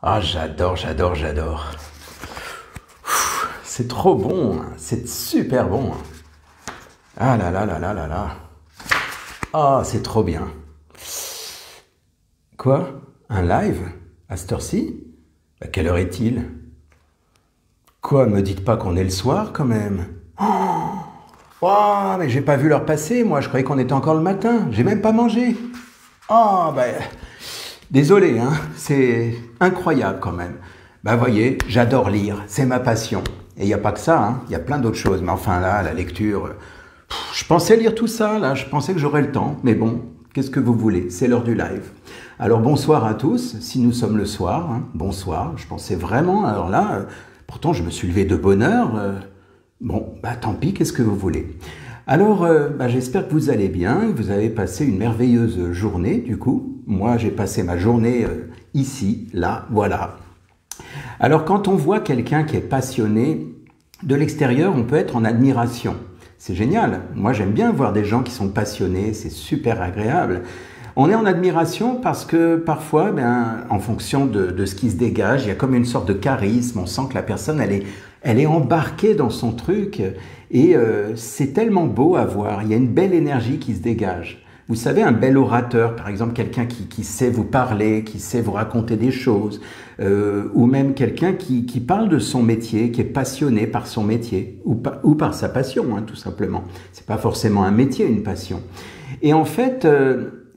Ah, j'adore, j'adore, j'adore. C'est trop bon, hein. C'est super bon, hein. Ah là là là là là là. Ah, c'est trop bien. Quoi? Un live? À cette heure-ci? À quelle heure est-il? Quoi, me dites pas qu'on est le soir quand même? Oh, mais j'ai pas vu l'heure passer, moi, je croyais qu'on était encore le matin. J'ai même pas mangé. Oh, ben, désolé, hein, c'est incroyable quand même. Ben, voyez, j'adore lire, c'est ma passion. Et il n'y a pas que ça, hein, il y a plein d'autres choses. Mais enfin là, la lecture, je pensais lire tout ça, là, je pensais que j'aurais le temps. Mais bon, qu'est-ce que vous voulez? C'est l'heure du live. Alors bonsoir à tous, si nous sommes le soir, hein, bonsoir, je pensais vraiment, alors là, pourtant je me suis levé de bonne heure. Bon, bah tant pis, qu'est-ce que vous voulez? Alors, j'espère que vous allez bien, que vous avez passé une merveilleuse journée, du coup. Moi, j'ai passé ma journée ici, là, voilà. Alors, quand on voit quelqu'un qui est passionné, de l'extérieur, on peut être en admiration. C'est génial. Moi, j'aime bien voir des gens qui sont passionnés, c'est super agréable. On est en admiration parce que parfois, en fonction de ce qui se dégage, il y a comme une sorte de charisme. On sent que la personne, elle est embarquée dans son truc et c'est tellement beau à voir. Il y a une belle énergie qui se dégage. Vous savez, un bel orateur, par exemple, quelqu'un qui sait vous parler, qui sait vous raconter des choses, ou même quelqu'un qui parle de son métier, qui est passionné par son métier, ou par sa passion, hein, tout simplement. C'est pas forcément un métier, une passion. Et en fait,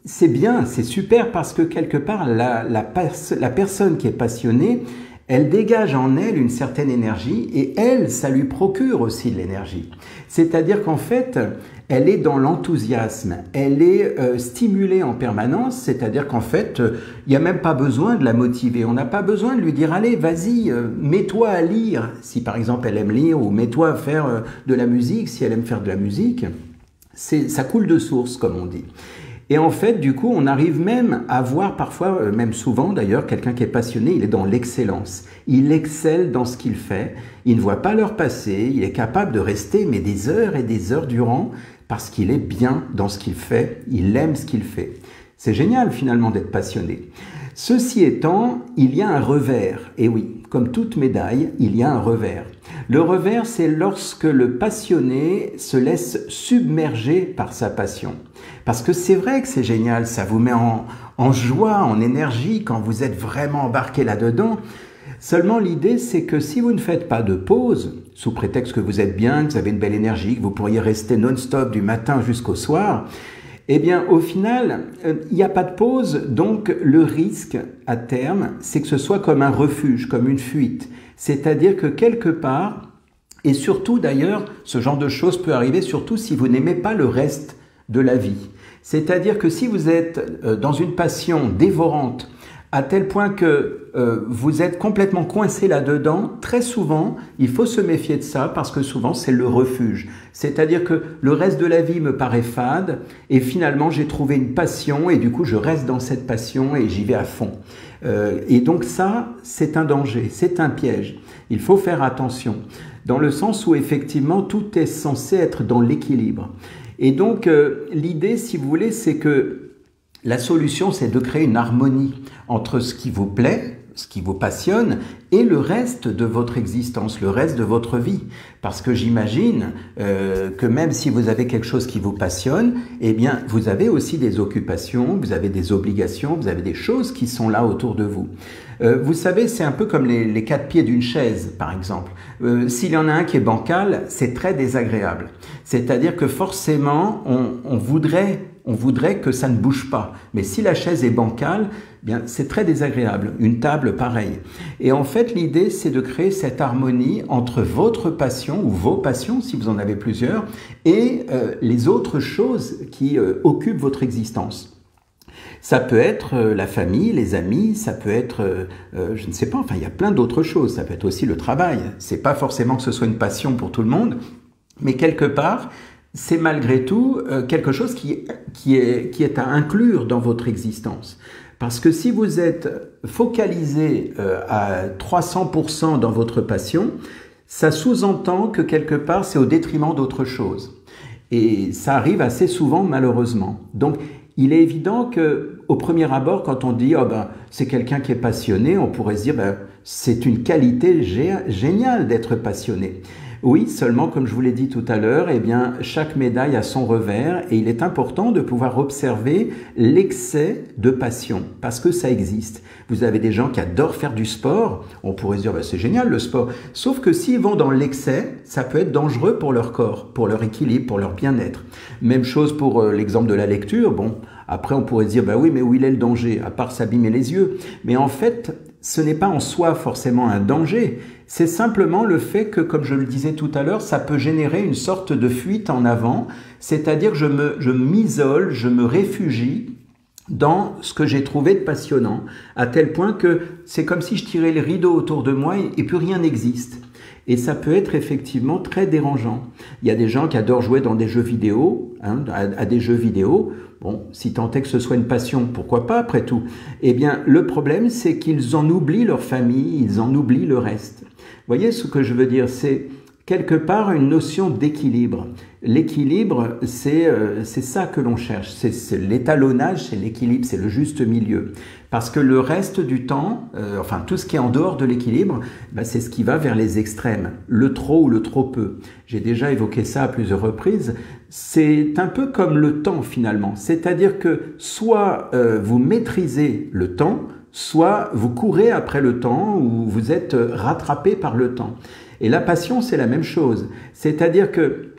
c'est bien, c'est super parce que quelque part, la personne qui est passionnée, elle dégage en elle une certaine énergie et elle, ça lui procure aussi de l'énergie. C'est-à-dire qu'en fait, elle est dans l'enthousiasme, elle est stimulée en permanence, c'est-à-dire qu'en fait, il n'y a même pas besoin de la motiver, on n'a pas besoin de lui dire « Allez, vas-y, mets-toi à lire », si par exemple elle aime lire, ou « Mets-toi à faire de la musique », si elle aime faire de la musique. Ça coule de source, comme on dit. Et en fait, du coup, on arrive même à voir parfois, même souvent d'ailleurs, quelqu'un qui est passionné, il est dans l'excellence. Il excelle dans ce qu'il fait, il ne voit pas l'heure passer, il est capable de rester mais des heures et des heures durant parce qu'il est bien dans ce qu'il fait, il aime ce qu'il fait. C'est génial finalement d'être passionné. Ceci étant, il y a un revers. Et oui, comme toute médaille, il y a un revers. Le revers, c'est lorsque le passionné se laisse submerger par sa passion. Parce que c'est vrai que c'est génial, ça vous met en joie, en énergie quand vous êtes vraiment embarqué là-dedans. Seulement l'idée, c'est que si vous ne faites pas de pause, sous prétexte que vous êtes bien, que vous avez une belle énergie, que vous pourriez rester non-stop du matin jusqu'au soir, eh bien, au final, il n'y a pas de pause, donc le risque, à terme, c'est que ce soit comme un refuge, comme une fuite. C'est-à-dire que quelque part, et surtout d'ailleurs, ce genre de choses peut arriver surtout si vous n'aimez pas le reste de la vie. C'est-à-dire que si vous êtes dans une passion dévorante, à tel point que vous êtes complètement coincé là-dedans, très souvent, il faut se méfier de ça parce que souvent, c'est le refuge. C'est-à-dire que le reste de la vie me paraît fade et finalement, j'ai trouvé une passion et du coup, je reste dans cette passion et j'y vais à fond. Et donc ça, c'est un danger, c'est un piège. Il faut faire attention dans le sens où effectivement, tout est censé être dans l'équilibre. Et donc, l'idée, si vous voulez, c'est que la solution, c'est de créer une harmonie entre ce qui vous plaît, ce qui vous passionne, et le reste de votre existence, le reste de votre vie. Parce que j'imagine que même si vous avez quelque chose qui vous passionne, eh bien, vous avez aussi des occupations, vous avez des obligations, vous avez des choses qui sont là autour de vous. Vous savez, c'est un peu comme les quatre pieds d'une chaise, par exemple. S'il y en a un qui est bancal, c'est très désagréable. C'est-à-dire que forcément, on voudrait que ça ne bouge pas. Mais si la chaise est bancale, bien, c'est très désagréable. Une table, pareil. Et en fait, l'idée, c'est de créer cette harmonie entre votre passion, ou vos passions, si vous en avez plusieurs, et les autres choses qui occupent votre existence. Ça peut être la famille, les amis, ça peut être, je ne sais pas, enfin, il y a plein d'autres choses. Ça peut être aussi le travail. C'est pas forcément que ce soit une passion pour tout le monde, mais quelque part, c'est malgré tout quelque chose qui est à inclure dans votre existence. Parce que si vous êtes focalisé à 300% dans votre passion, ça sous-entend que quelque part, c'est au détriment d'autre chose. Et ça arrive assez souvent, malheureusement. Donc, il est évident que au premier abord, quand on dit oh ben, c'est quelqu'un qui est passionné, on pourrait se dire ben, c'est une qualité géniale d'être passionné. Oui, seulement comme je vous l'ai dit tout à l'heure, eh bien, chaque médaille a son revers et il est important de pouvoir observer l'excès de passion parce que ça existe. Vous avez des gens qui adorent faire du sport, on pourrait se dire ben, c'est génial le sport, sauf que s'ils vont dans l'excès, ça peut être dangereux pour leur corps, pour leur équilibre, pour leur bien-être. Même chose pour l'exemple de la lecture, bon, après on pourrait se dire bah oui, mais où il est le danger, à part s'abîmer les yeux. Mais en fait, ce n'est pas en soi forcément un danger, c'est simplement le fait que, comme je le disais tout à l'heure, ça peut générer une sorte de fuite en avant, c'est-à-dire que je m'isole, je me réfugie dans ce que j'ai trouvé de passionnant, à tel point que c'est comme si je tirais le rideau autour de moi et plus rien n'existe. Et ça peut être effectivement très dérangeant. Il y a des gens qui adorent jouer dans des jeux vidéo, à des jeux vidéo. Bon, si tant est que ce soit une passion, pourquoi pas après tout? Eh bien, le problème, c'est qu'ils en oublient leur famille, ils en oublient le reste. Vous voyez ce que je veux dire? C'est quelque part une notion d'équilibre. L'équilibre, c'est ça que l'on cherche. C'est l'étalonnage, c'est l'équilibre, c'est le juste milieu. Parce que le reste du temps, enfin tout ce qui est en dehors de l'équilibre, ben, c'est ce qui va vers les extrêmes, le trop ou le trop peu. J'ai déjà évoqué ça à plusieurs reprises. C'est un peu comme le temps finalement. C'est-à-dire que soit vous maîtrisez le temps, soit vous courez après le temps ou vous êtes rattrapé par le temps. Et la passion, c'est la même chose. C'est-à-dire que,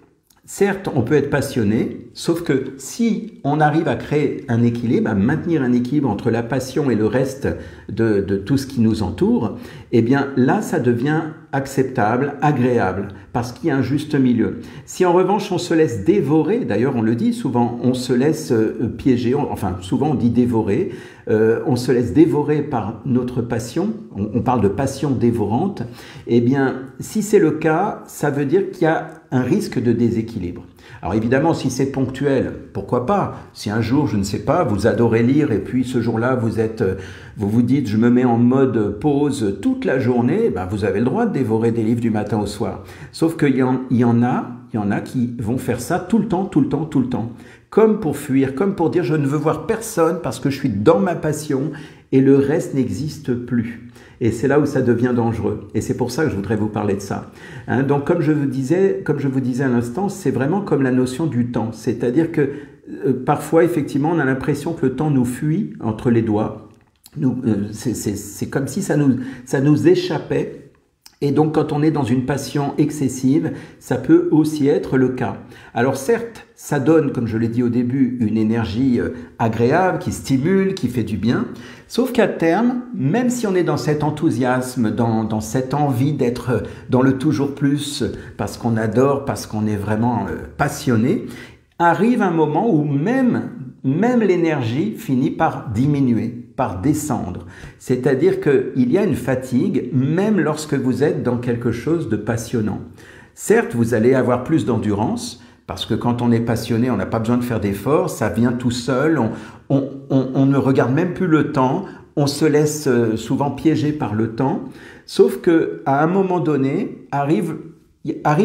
certes, on peut être passionné, sauf que si on arrive à créer un équilibre, à maintenir un équilibre entre la passion et le reste de tout ce qui nous entoure, eh bien là, ça devient acceptable, agréable, parce qu'il y a un juste milieu. Si en revanche, on se laisse dévorer, d'ailleurs on le dit souvent, on se laisse piéger, enfin souvent on dit dévorer, on se laisse dévorer par notre passion, on parle de passion dévorante, eh bien si c'est le cas, ça veut dire qu'il y a un risque de déséquilibre. Alors évidemment, si c'est ponctuel, pourquoi pas? Si un jour, je ne sais pas, vous adorez lire et puis ce jour-là, vous vous dites, je me mets en mode pause toute la journée, ben vous avez le droit de dévorer des livres du matin au soir. Sauf qu'il y en a qui vont faire ça tout le temps, tout le temps, tout le temps. Comme pour fuir, comme pour dire, je ne veux voir personne parce que je suis dans ma passion et le reste n'existe plus. Et c'est là où ça devient dangereux. Et c'est pour ça que je voudrais vous parler de ça. Donc, comme je vous disais à l'instant, c'est vraiment comme la notion du temps. C'est-à-dire que parfois, effectivement, on a l'impression que le temps nous fuit entre les doigts. C'est comme si ça nous échappait. Et donc, quand on est dans une passion excessive, ça peut aussi être le cas. Alors certes, ça donne, comme je l'ai dit au début, une énergie agréable, qui stimule, qui fait du bien. Sauf qu'à terme, même si on est dans cet enthousiasme, dans cette envie d'être dans le toujours plus, parce qu'on adore, parce qu'on est vraiment passionné, arrive un moment où même l'énergie finit par diminuer, par descendre. C'est-à-dire qu'il y a une fatigue, même lorsque vous êtes dans quelque chose de passionnant. Certes, vous allez avoir plus d'endurance, parce que quand on est passionné, on n'a pas besoin de faire d'efforts, ça vient tout seul, on ne regarde même plus le temps, on se laisse souvent piéger par le temps, sauf qu'à un moment donné, arrive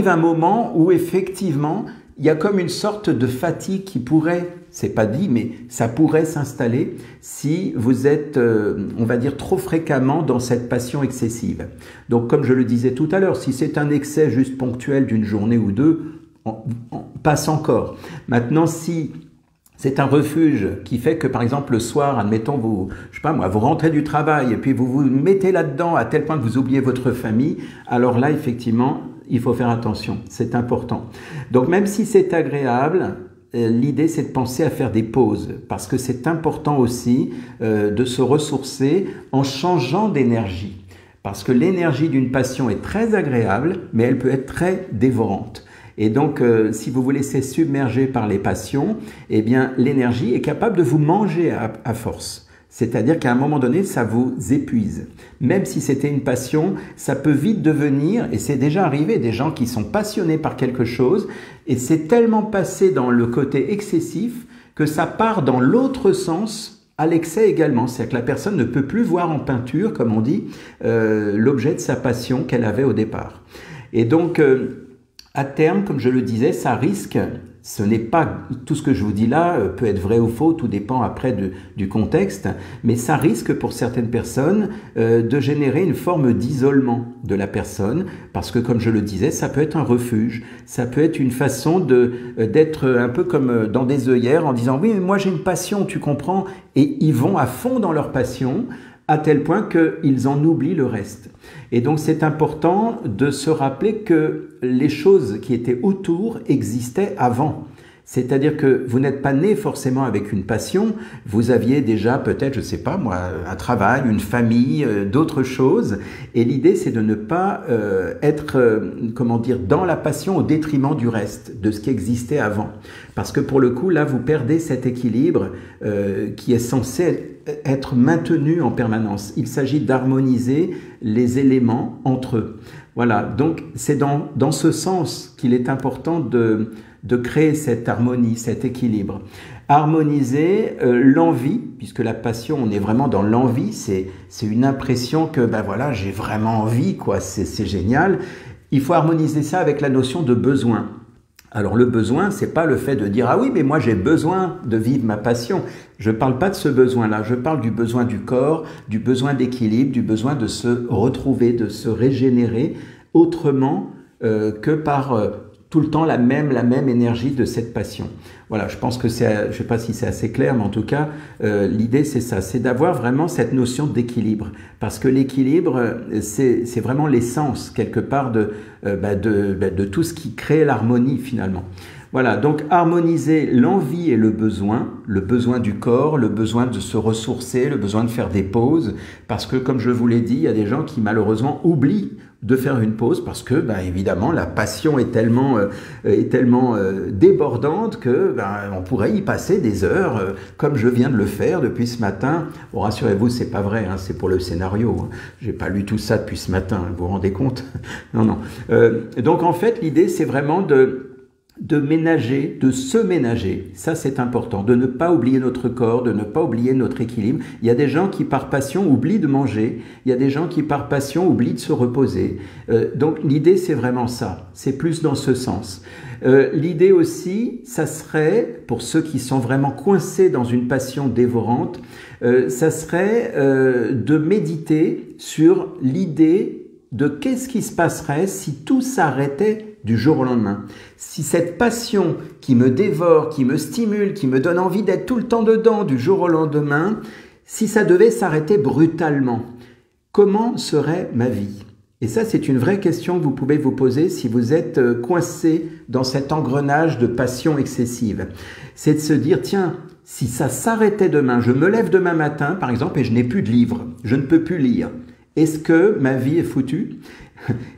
un moment où effectivement, il y a comme une sorte de fatigue qui pourrait, c'est pas dit, mais ça pourrait s'installer si vous êtes, on va dire, trop fréquemment dans cette passion excessive. Donc, comme je le disais tout à l'heure, si c'est un excès juste ponctuel d'une journée ou deux, on passe encore. Maintenant, si c'est un refuge qui fait que, par exemple, le soir, admettons, vous rentrez du travail et puis vous vous mettez là-dedans à tel point que vous oubliez votre famille, alors là, effectivement, il faut faire attention, c'est important. Donc même si c'est agréable, l'idée c'est de penser à faire des pauses parce que c'est important aussi de se ressourcer en changeant d'énergie. Parce que l'énergie d'une passion est très agréable, mais elle peut être très dévorante. Et donc, si vous vous laissez submerger par les passions, eh bien l'énergie est capable de vous manger à force. C'est-à-dire qu'à un moment donné, ça vous épuise. Même si c'était une passion, ça peut vite devenir, et c'est déjà arrivé, des gens qui sont passionnés par quelque chose, et c'est tellement passé dans le côté excessif que ça part dans l'autre sens, à l'excès également. C'est-à-dire que la personne ne peut plus voir en peinture, comme on dit, l'objet de sa passion qu'elle avait au départ. Et donc, à terme, comme je le disais, ça risque Ce n'est pas tout ce que je vous dis là peut être vrai ou faux, tout dépend après du contexte, mais ça risque pour certaines personnes de générer une forme d'isolement de la personne, parce que comme je le disais, ça peut être un refuge, ça peut être une façon d'être un peu comme dans des œillères en disant oui mais moi j'ai une passion, tu comprends, et ils vont à fond dans leur passion à tel point qu'ils en oublient le reste. Et donc c'est important de se rappeler que les choses qui étaient autour existaient avant. C'est-à-dire que vous n'êtes pas né forcément avec une passion, vous aviez déjà peut-être, je ne sais pas moi, un travail, une famille, d'autres choses. Et l'idée c'est de ne pas être, comment dire, dans la passion au détriment du reste, de ce qui existait avant. Parce que pour le coup, là, vous perdez cet équilibre qui est censé être maintenu en permanence. Il s'agit d'harmoniser les éléments entre eux. Voilà, donc c'est dans ce sens qu'il est important de créer cette harmonie, cet équilibre. Harmoniser l'envie, puisque la passion, on est vraiment dans l'envie, c'est une impression que, ben voilà, j'ai vraiment envie, quoi, c'est génial. Il faut harmoniser ça avec la notion de besoin. Alors le besoin, c'est pas le fait de dire « Ah oui, mais moi j'ai besoin de vivre ma passion ». Je parle pas de ce besoin-là, je parle du besoin du corps, du besoin d'équilibre, du besoin de se retrouver, de se régénérer autrement que par tout le temps la même énergie de cette passion. Voilà, je pense que je sais pas si c'est assez clair, mais en tout cas, l'idée c'est ça, c'est d'avoir vraiment cette notion d'équilibre. Parce que l'équilibre, c'est vraiment l'essence, quelque part, de tout ce qui crée l'harmonie, finalement. Voilà, donc harmoniser l'envie et le besoin du corps, le besoin de se ressourcer, le besoin de faire des pauses, parce que, comme je vous l'ai dit, il y a des gens qui, malheureusement, oublient de faire une pause parce que, évidemment, la passion est tellement débordante que on pourrait y passer des heures, comme je viens de le faire depuis ce matin. Bon, rassurez-vous, c'est pas vrai, hein, c'est pour le scénario. Hein. J'ai pas lu tout ça depuis ce matin, vous vous rendez compte? Non, non. Donc, en fait, l'idée, c'est vraiment de ménager, de se ménager. Ça, c'est important. De ne pas oublier notre corps, de ne pas oublier notre équilibre. Il y a des gens qui, par passion, oublient de manger. Il y a des gens qui, par passion, oublient de se reposer. Donc, l'idée, c'est vraiment ça. C'est plus dans ce sens. L'idée aussi, ça serait, pour ceux qui sont vraiment coincés dans une passion dévorante, ça serait de méditer sur l'idée de qu'est-ce qui se passerait si tout s'arrêtait du jour au lendemain. Si cette passion qui me dévore, qui me stimule, qui me donne envie d'être tout le temps dedans du jour au lendemain, si ça devait s'arrêter brutalement, comment serait ma vie? Et ça, c'est une vraie question que vous pouvez vous poser si vous êtes coincé dans cet engrenage de passion excessive. C'est de se dire, tiens, si ça s'arrêtait demain, je me lève demain matin, par exemple, et je n'ai plus de livre, je ne peux plus lire. Est-ce que ma vie est foutue?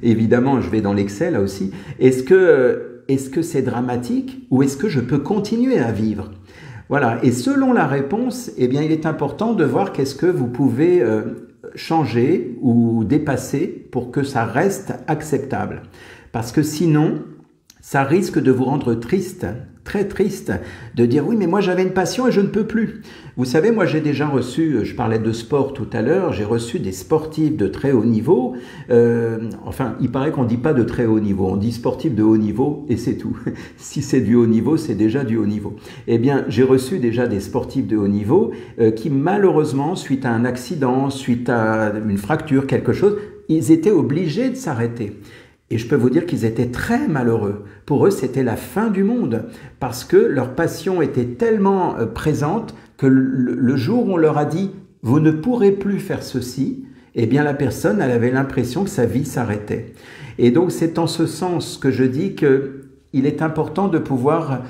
Évidemment, je vais dans l'excès là aussi. Est-ce que c'est dramatique ou est-ce que je peux continuer à vivre? Voilà. Et selon la réponse, eh bien, il est important de voir qu'est-ce que vous pouvez changer ou dépasser pour que ça reste acceptable. Parce que sinon, ça risque de vous rendre triste, très triste, de dire oui mais moi j'avais une passion et je ne peux plus. Vous savez, moi j'ai déjà reçu, je parlais de sport tout à l'heure, j'ai reçu des sportifs de très haut niveau, enfin il paraît qu'on ne dit pas de très haut niveau, on dit sportif de haut niveau et c'est tout. Si c'est du haut niveau, c'est déjà du haut niveau. Eh bien j'ai reçu déjà des sportifs de haut niveau qui malheureusement, suite à un accident, suite à une fracture, quelque chose, ils étaient obligés de s'arrêter. Et je peux vous dire qu'ils étaient très malheureux. Pour eux, c'était la fin du monde parce que leur passion était tellement présente que le jour où on leur a dit « vous ne pourrez plus faire ceci », eh bien la personne, elle avait l'impression que sa vie s'arrêtait. Et donc c'est en ce sens que je dis qu'il est important de pouvoir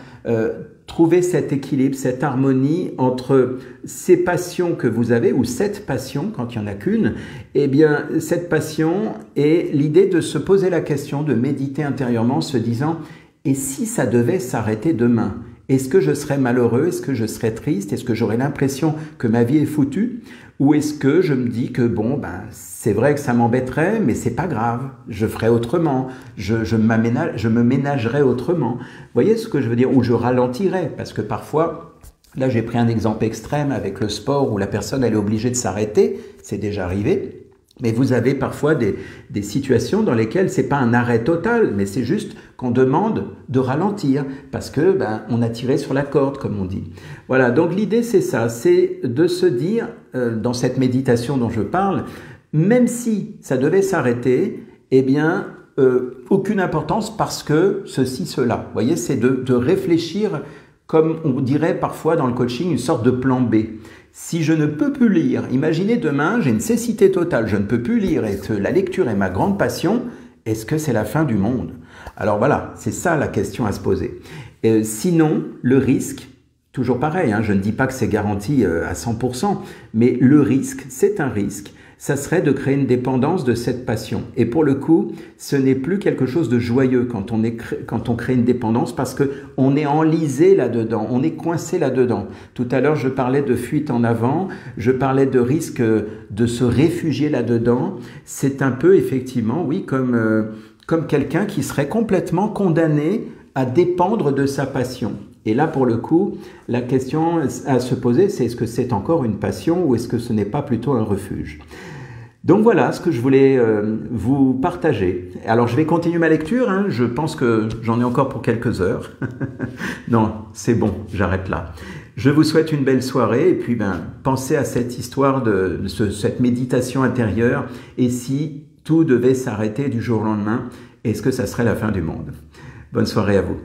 trouver cet équilibre, cette harmonie entre ces passions que vous avez, ou cette passion, quand il n'y en a qu'une, eh bien, cette passion et l'idée de se poser la question, de méditer intérieurement en se disant « et si ça devait s'arrêter demain ? Est-ce que je serais malheureux? Est-ce que je serais triste? Est-ce que j'aurais l'impression que ma vie est foutue? Ou est-ce que je me dis que bon, c'est vrai que ça m'embêterait, mais c'est pas grave, je ferai autrement, je me ménagerai autrement. Vous voyez ce que je veux dire? Ou je ralentirai, parce que parfois, là j'ai pris un exemple extrême avec le sport où la personne elle est obligée de s'arrêter, c'est déjà arrivé. Mais vous avez parfois des situations dans lesquelles c'est pas un arrêt total, mais c'est juste qu'on demande de ralentir parce que on a tiré sur la corde, comme on dit. Voilà, donc l'idée c'est ça, c'est de se dire, dans cette méditation dont je parle, même si ça devait s'arrêter, eh bien, aucune importance parce que ceci, cela. Vous voyez, c'est de réfléchir, comme on dirait parfois dans le coaching, une sorte de plan B. Si je ne peux plus lire, imaginez demain, j'ai une cécité totale, je ne peux plus lire et que la lecture est ma grande passion, est-ce que c'est la fin du monde? Alors voilà, c'est ça la question à se poser. Sinon, le risque, toujours pareil, je ne dis pas que c'est garanti à 100%, mais le risque, c'est un risque. Ça serait de créer une dépendance de cette passion. Et pour le coup, ce n'est plus quelque chose de joyeux quand on crée une dépendance parce qu'on est enlisé là-dedans, on est coincé là-dedans. Tout à l'heure, je parlais de fuite en avant, je parlais de risque de se réfugier là-dedans. C'est un peu, effectivement, oui, comme quelqu'un qui serait complètement condamné à dépendre de sa passion. Et là, pour le coup, la question à se poser, c'est est-ce que c'est encore une passion ou est-ce que ce n'est pas plutôt un refuge? Donc voilà ce que je voulais vous partager. Alors je vais continuer ma lecture, je pense que j'en ai encore pour quelques heures. Non, c'est bon, j'arrête là. Je vous souhaite une belle soirée et puis pensez à cette histoire cette méditation intérieure. Et si tout devait s'arrêter du jour au lendemain, est-ce que ça serait la fin du monde? Bonne soirée à vous.